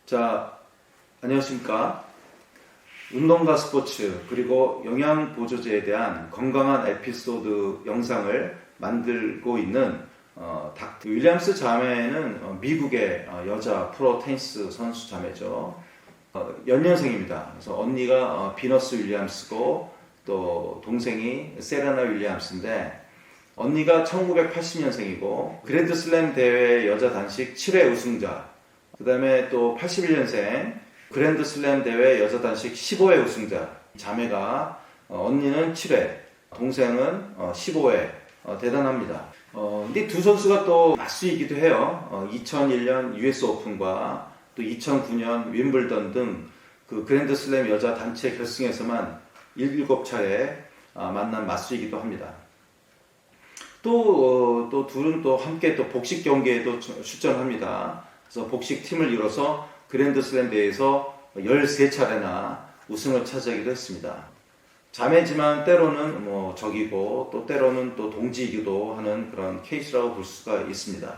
자, 안녕하십니까. 운동과 스포츠 그리고 영양보조제에 대한 건강한 에피소드 영상을 만들고 있는 닥터 윌리엄스 자매는 미국의 여자 프로 테니스 선수 자매죠. 연년생입니다. 그래서 언니가 비너스 윌리엄스고 또 동생이 세레나 윌리엄스인데, 언니가 1980년생이고 그랜드슬램 대회 여자 단식 7회 우승자, 그 다음에 또 81년생 그랜드슬램 대회 여자 단식 15회 우승자. 자매가 언니는 7회, 동생은 15회. 대단합니다. 근데 두 선수가 또 맞수이기도 해요. 2001년 US 오픈과 또 2009년 윈블던 등 그 그랜드슬램 여자 단체 결승에서만 7차례 만난 맞수이기도 합니다. 또 둘은 또 함께 또 복식 경기에도 출전합니다. 그래서 복식 팀을 이뤄서 그랜드슬램 대회에서 13차례나 우승을 차지하기도 했습니다. 자매지만 때로는 적이고 또 때로는 또 동지이기도 하는 그런 케이스라고 볼 수가 있습니다.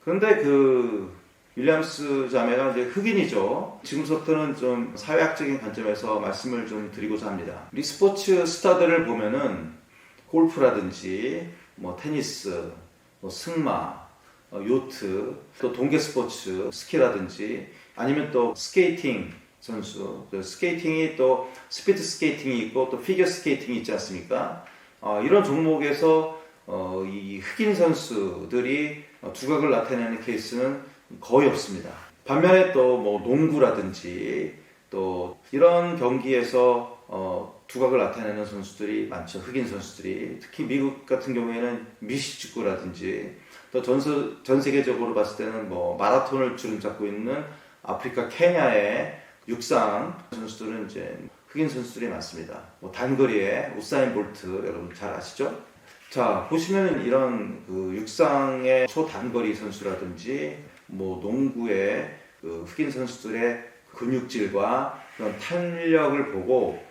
그런데 그 윌리엄스 자매가 이제 흑인이죠. 지금부터는 좀 사회학적인 관점에서 말씀을 좀 드리고자 합니다. 우리 스포츠 스타들을 보면은 골프라든지 테니스, 승마, 요트, 또 동계 스포츠, 스키라든지 아니면 또 스케이팅 선수, 스케이팅이 또 스피드 스케이팅이 있고 또 피겨 스케이팅이 있지 않습니까? 이런 종목에서 이 흑인 선수들이 두각을 나타내는 케이스는 거의 없습니다. 반면에 또 농구라든지 또 이런 경기에서 두각을 나타내는 선수들이 많죠. 흑인 선수들이. 특히 미국 같은 경우에는 미식축구라든지 또 전 세계적으로 봤을 때는 마라톤을 주름잡고 있는 아프리카 케냐의 육상 선수들은 이제 흑인 선수들이 많습니다. 단거리에 우사인 볼트 여러분 잘 아시죠? 자, 보시면 이런 그 육상의 초단거리 선수라든지 농구의 그 흑인 선수들의 근육질과 그런 탄력을 보고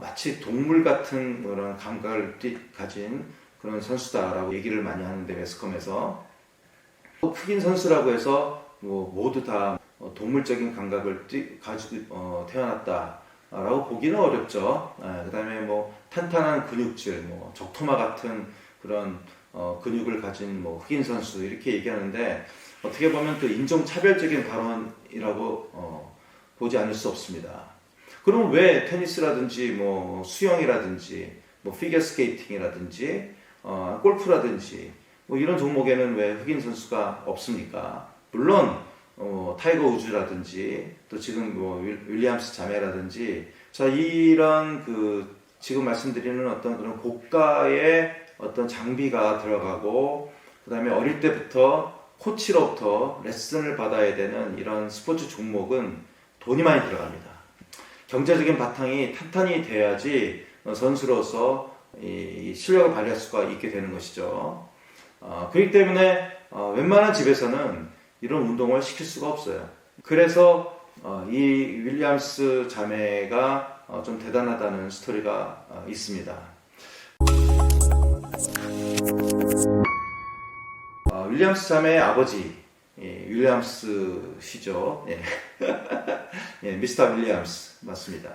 마치 동물 같은 그런 감각을 가진 그런 선수다라고 얘기를 많이 하는데, 매스컴에서 흑인 선수라고 해서 모두 다 동물적인 감각을 가지고 태어났다라고 보기는 어렵죠. 그 다음에 탄탄한 근육질, 적토마 같은 그런 근육을 가진 흑인 선수 이렇게 얘기하는데, 어떻게 보면 또 인종차별적인 발언이라고 보지 않을 수 없습니다. 그럼 왜 테니스라든지 수영이라든지 피겨 스케이팅이라든지 골프라든지 이런 종목에는 왜 흑인 선수가 없습니까? 물론 타이거 우즈라든지 또 지금 윌리엄스 자매라든지, 자, 이런 그 지금 말씀드리는 어떤 그런 고가의 어떤 장비가 들어가고, 그 다음에 어릴 때부터 코치로부터 레슨을 받아야 되는 이런 스포츠 종목은 돈이 많이 들어갑니다. 경제적인 바탕이 탄탄히 돼야지 선수로서 이 실력을 발휘할 수가 있게 되는 것이죠. 그렇기 때문에 웬만한 집에서는 이런 운동을 시킬 수가 없어요. 그래서 이 윌리엄스 자매가 좀 대단하다는 스토리가 있습니다. 윌리엄스 자매의 아버지, 윌리엄스 씨죠. 미스터 윌리엄스 맞습니다.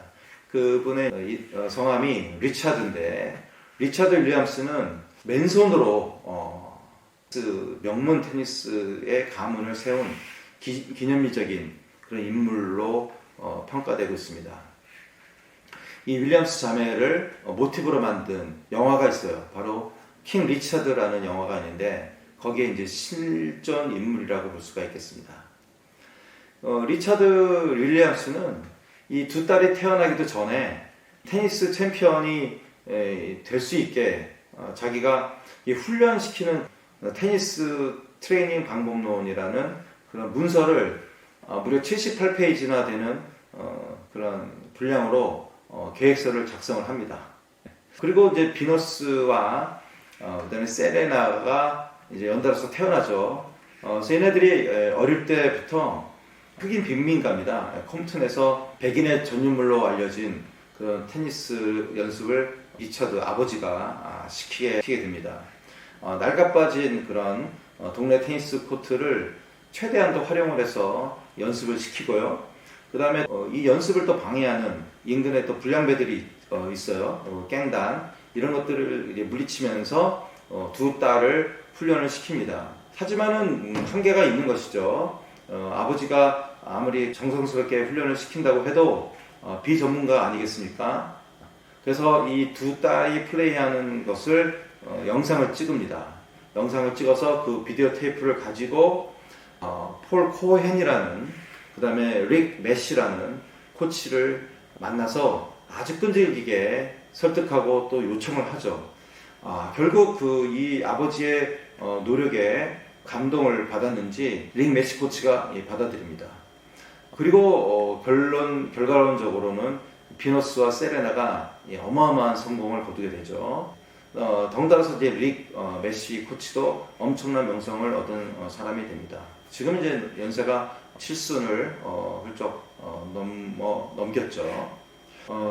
그분의 성함이 리차드인데, 리차드 윌리엄스는 맨손으로 명문 테니스의 가문을 세운 기념비적인 그런 인물로 평가되고 있습니다. 이 윌리엄스 자매를 모티브로 만든 영화가 있어요. 바로 킹 리차드라는 영화가 있는데, 거기에 이제 실존 인물이라고 볼 수가 있겠습니다. 리차드 윌리엄스는 이 두 딸이 태어나기도 전에 테니스 챔피언이 될 수 있게 자기가 훈련시키는 테니스 트레이닝 방법론이라는 그런 문서를 무려 78페이지나 되는 그런 분량으로 계획서를 작성을 합니다. 그리고 이제 비너스와 그다음에 세레나가 이제 연달아서 태어나죠. 그래서 얘네들이 어릴 때부터 흑인 빈민가입니다. 컴프턴에서 백인의 전유물로 알려진 그런 테니스 연습을 리차드 아버지가 시키게 됩니다. 낡아빠진 그런 동네 테니스 코트를 최대한도 활용을 해서 연습을 시키고요. 그 다음에 이 연습을 또 방해하는 인근에 또 불량배들이 있어요. 갱단 이런 것들을 이제 물리치면서 두 딸을 훈련을 시킵니다. 하지만은 한계가 있는 것이죠. 아버지가 아무리 정성스럽게 훈련을 시킨다고 해도 비전문가 아니겠습니까? 그래서 이 두 딸이 플레이하는 것을 영상을 찍습니다. 영상을 찍어서 그 비디오 테이프를 가지고 폴 코헨이라는 그 다음에 릭 매시라는 코치를 만나서 아주 끈질기게 설득하고 또 요청을 하죠. 결국 이 아버지의 노력에 감동을 받았는지 릭 매시 코치가 받아들입니다. 그리고 결과론적으로는 비너스와 세레나가 어마어마한 성공을 거두게 되죠. 덩달아서 이제 릭 매시 코치도 엄청난 명성을 얻은 사람이 됩니다. 지금 이제 연세가 7순을 훌쩍 넘겼죠.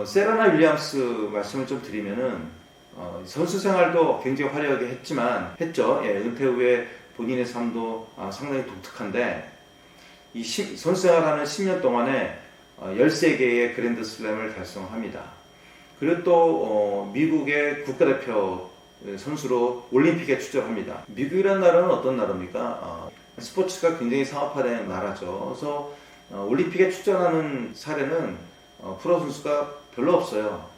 세레나 윌리엄스 말씀을 좀 드리면은 선수 생활도 굉장히 화려하게 했죠. 은퇴 후에 본인의 삶도 상당히 독특한데 이 선수 생활하는 10년 동안에 13개의 그랜드슬램을 달성합니다. 그리고 또 미국의 국가대표 선수로 올림픽에 출전합니다. 미국이라는 나라는 어떤 나라입니까? 스포츠가 굉장히 상업화된 나라죠. 그래서 올림픽에 출전하는 사례는 프로 선수가 별로 없어요.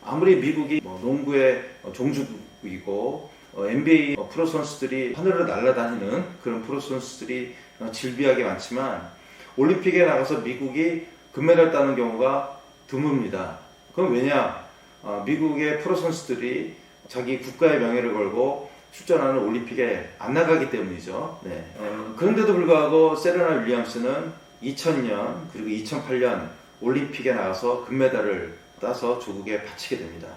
아무리 미국이 농구의 종주국이고 NBA 프로 선수들이 하늘을 날아다니는 그런 프로 선수들이 질비하게 많지만 올림픽에 나가서 미국이 금메달 따는 경우가 드뭅니다. 그럼 왜냐? 미국의 프로 선수들이 자기 국가의 명예를 걸고 출전하는 올림픽에 안 나가기 때문이죠. 네. 그런데도 불구하고 세레나 윌리엄스는 2000년 그리고 2008년 올림픽에 나가서 금메달을 따서 조국에 바치게 됩니다.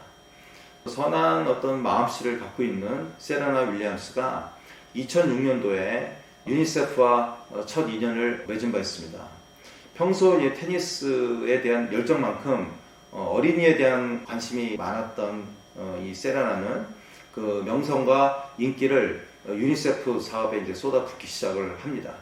선한 어떤 마음씨를 갖고 있는 세레나 윌리엄스가 2006년도에 유니세프와 첫 인연을 맺은 바 있습니다. 평소 테니스에 대한 열정만큼 어린이에 대한 관심이 많았던 이 세레나는 그 명성과 인기를 유니세프 사업에 이제 쏟아붓기 시작을 합니다.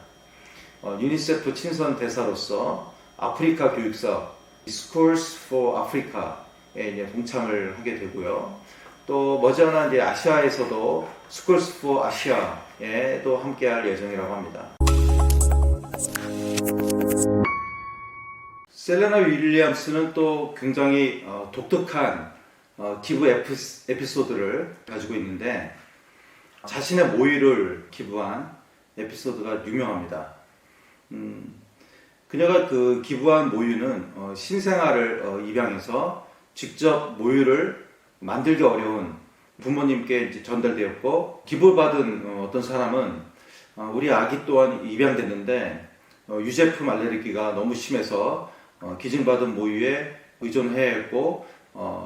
유니세프 친선 대사로서 아프리카 교육사업 Schools for Africa에 이제 동참을 하게 되고요. 또 머지않아 이제 아시아에서도 Schools for Asia에도 함께할 예정이라고 합니다. 세레나 윌리엄스는 또 굉장히 독특한 기부 에피소드를 가지고 있는데 자신의 모유를 기부한 에피소드가 유명합니다. 그녀가 그 기부한 모유는 신생아를 입양해서 직접 모유를 만들기 어려운 부모님께 이제 전달되었고 기부받은 어떤 사람은 우리 아기 또한 입양됐는데 유제품 알레르기가 너무 심해서 기증받은 모유에 의존해야 했고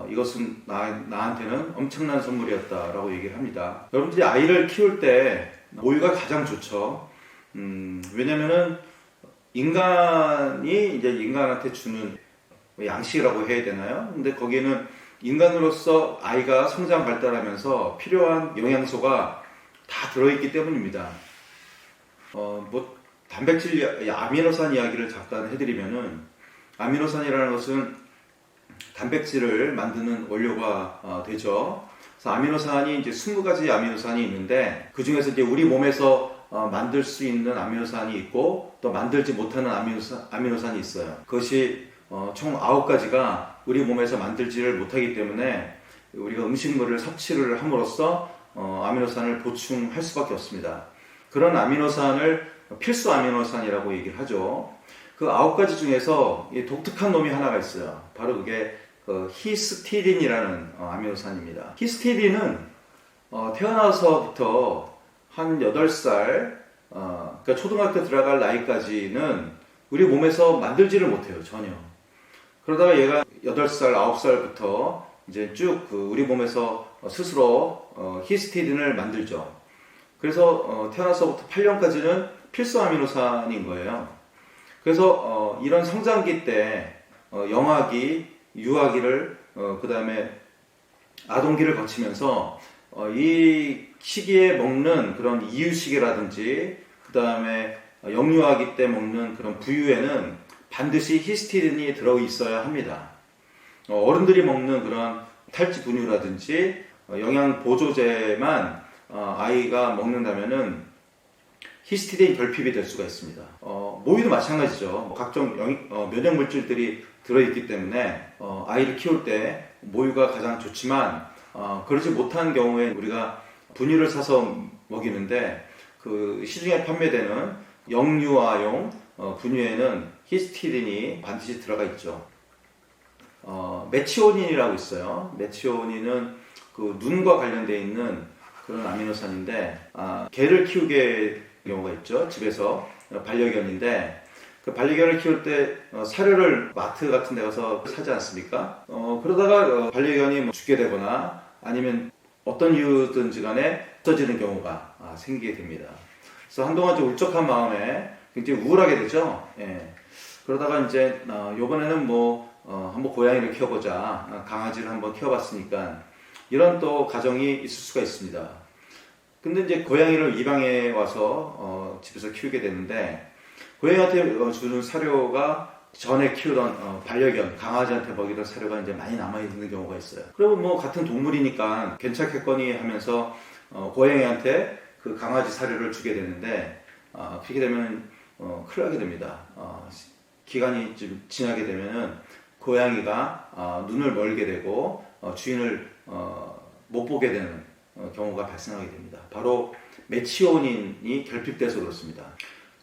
이것은 나한테는 엄청난 선물이었다라고 얘기를 합니다. 여러분들이 아이를 키울 때 모유가 가장 좋죠. 왜냐면은 인간이 이제 인간한테 주는 양식이라고 해야 되나요? 근데 거기에는 인간으로서 아이가 성장 발달하면서 필요한 영양소가 다 들어있기 때문입니다. 단백질, 아미노산 이야기를 잠깐 해드리면은 아미노산이라는 것은 단백질을 만드는 원료가 되죠. 그래서 아미노산이 이제 20가지 아미노산이 있는데 그 중에서 이제 우리 몸에서 만들 수 있는 아미노산이 있고 또 만들지 못하는 아미노산이 있어요. 그것이 총 9가지가 우리 몸에서 만들지를 못하기 때문에 우리가 음식물을 섭취를 함으로써 아미노산을 보충할 수밖에 없습니다. 그런 아미노산을 필수 아미노산이라고 얘기를 하죠. 그 9가지 중에서 독특한 놈이 하나가 있어요. 바로 그게 히스티딘이라는 아미노산입니다. 히스티딘은 태어나서부터 한 8살, 그러니까 초등학교 들어갈 나이까지는 우리 몸에서 만들지를 못해요, 전혀. 그러다가 얘가 8살, 9살부터 이제 쭉 우리 몸에서 스스로 히스티딘을 만들죠. 그래서 태어나서부터 8년까지는 필수 아미노산인 거예요. 그래서 이런 성장기 때 영아기, 유아기를 그 다음에 아동기를 거치면서 이 시기에 먹는 그런 이유식이라든지 그 다음에 영유아기 때 먹는 그런 부유에는 반드시 히스티딘이 들어 있어야 합니다. 어른들이 먹는 그런 탈지 분유라든지 영양 보조제만 아이가 먹는다면은 히스티딘 결핍이 될 수가 있습니다. 모유도 마찬가지죠. 각종 면역 물질들이 들어있기 때문에 아이를 키울 때 모유가 가장 좋지만 그러지 못한 경우에 우리가 분유를 사서 먹이는데 그 시중에 판매되는 영유아용 분유에는 히스티딘이 반드시 들어가 있죠. 메치오닌이라고 있어요. 메치오닌은 그 눈과 관련되어 있는 그런 아미노산인데 개를 키우게 경우가 있죠. 집에서 반려견인데 그 반려견을 키울 때 사료를 마트 같은 데 가서 사지 않습니까? 그러다가 반려견이 뭐 죽게 되거나 아니면 어떤 이유든지 간에 없어지는 경우가 생기게 됩니다. 그래서 한동안 좀 울적한 마음에 굉장히 우울하게 되죠. 예. 그러다가 이제 요번에는 한번 고양이를 키워보자, 강아지를 한번 키워봤으니까 이런 또 가정이 있을 수가 있습니다. 근데 이제 고양이를 입양해 와서 집에서 키우게 되는데 고양이한테 주는 사료가 전에 키우던 반려견 강아지한테 먹이던 사료가 이제 많이 남아 있는 경우가 있어요. 그러면 같은 동물이니까 괜찮겠거니 하면서 고양이한테 그 강아지 사료를 주게 되는데 그렇게 되면 큰일 나게 됩니다. 기간이 좀 지나게 되면은 고양이가 눈을 멀게 되고 주인을 못 보게 되는 경우가 발생하게 됩니다. 바로 메치오닌이 결핍돼서 그렇습니다.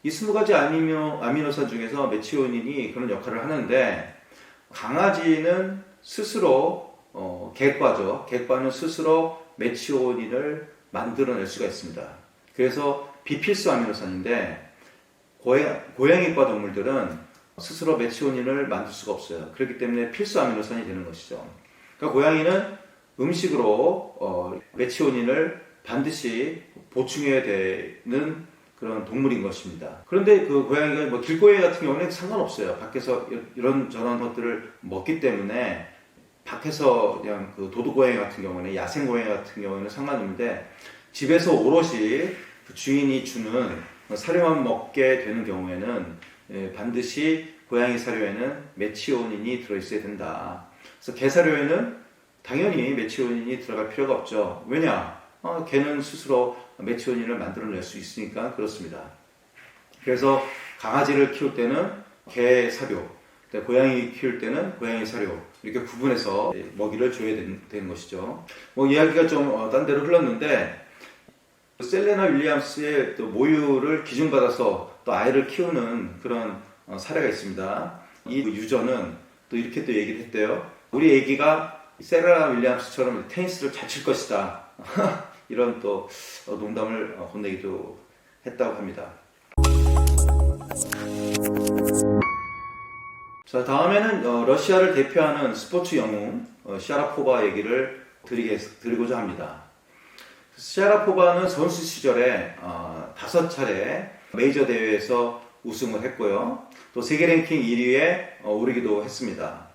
이 20가지 아미노산 중에서 메치오닌이 그런 역할을 하는데 강아지는 스스로 객과죠. 객과는 스스로 메치오닌을 만들어낼 수가 있습니다. 그래서 비필수 아미노산인데 고양이과 동물들은 스스로 메치오닌을 만들 수가 없어요. 그렇기 때문에 필수 아미노산이 되는 것이죠. 그러니까 고양이는 음식으로 메치오닌을 반드시 보충해야 되는 그런 동물인 것입니다. 그런데 그 고양이가 길고양이 같은 경우는 상관없어요. 밖에서 이런저런 것들을 먹기 때문에 밖에서 그냥 그 도둑고양이 같은 경우는 야생고양이 같은 경우는 상관없는데 집에서 오롯이 그 주인이 주는 사료만 먹게 되는 경우에는 반드시 고양이 사료에는 메치오닌이 들어있어야 된다. 그래서 개 사료에는 당연히 메치오닌이 들어갈 필요가 없죠. 왜냐? 개는 스스로 메치오닌을 만들어낼 수 있으니까 그렇습니다. 그래서 강아지를 키울 때는 개 사료, 고양이 키울 때는 고양이 사료 이렇게 구분해서 먹이를 줘야 되는 것이죠. 이야기가 좀 딴 데로 흘렀는데 셀레나 윌리엄스의 또 모유를 기준받아서 또 아이를 키우는 그런 사례가 있습니다. 이 유저는 또 이렇게 또 얘기를 했대요. 우리 애기가 셀레나 윌리엄스처럼 테니스를 잘 칠 것이다. 이런 또 농담을 건네기도 했다고 합니다. 자, 다음에는 러시아를 대표하는 스포츠 영웅 샤라포바 얘기를 드리고자 합니다. 샤라포바는 선수 시절에 5차례 메이저 대회에서 우승을 했고요. 또 세계 랭킹 1위에 오르기도 했습니다.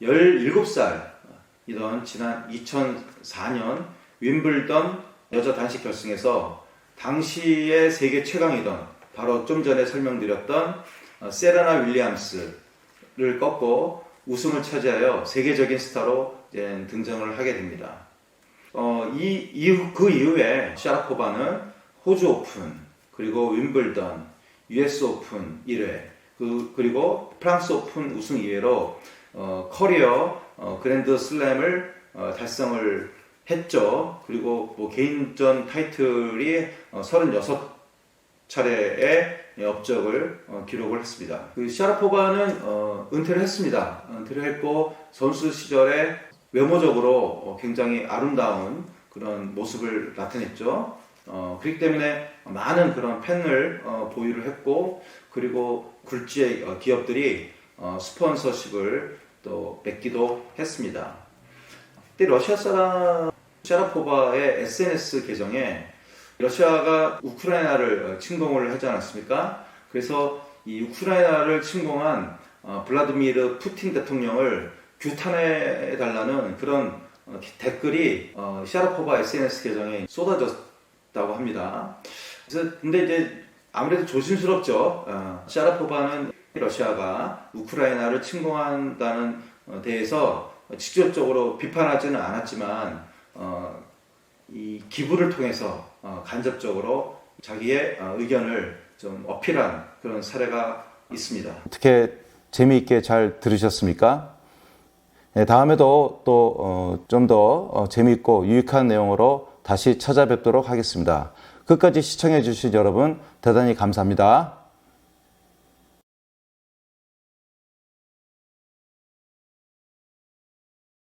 17살이던 지난 2004년 윈블던 여자 단식 결승에서 당시의 세계 최강이던 바로 좀 전에 설명드렸던 세레나 윌리엄스를 꺾고 우승을 차지하여 세계적인 스타로 등장을 하게 됩니다. 그 이후에 샤라포바는 호주 오픈, 그리고 윈블던, US 오픈 1회, 그리고 프랑스 오픈 우승 2회로 커리어 그랜드 슬램을 달성을 했죠. 그리고 개인전 타이틀이 36차례의 업적을 기록을 했습니다. 샤라포바는 은퇴를 했습니다. 은퇴를 했고 선수 시절에 외모적으로 굉장히 아름다운 그런 모습을 나타냈죠. 그렇기 때문에 많은 그런 팬을 보유를 했고, 그리고 굴지의 기업들이 스폰서십을 또 맺기도 했습니다. 그때 러시아 사람 샤라포바의 SNS 계정에 러시아가 우크라이나를 침공을 하지 않았습니까? 그래서 이 우크라이나를 침공한 블라디미르 푸틴 대통령을 규탄해달라는 그런 댓글이 샤라포바 SNS 계정에 쏟아졌다고 합니다. 그래서 근데 이제 아무래도 조심스럽죠. 샤라포바는 러시아가 우크라이나를 침공한다는 데에서 직접적으로 비판하지는 않았지만 이 기부를 통해서 간접적으로 자기의 의견을 좀 어필한 그런 사례가 있습니다. 어떻게 재미있게 잘 들으셨습니까? 네, 다음에도 또 좀 더 재미있고 유익한 내용으로 다시 찾아뵙도록 하겠습니다. 끝까지 시청해 주신 여러분 대단히 감사합니다.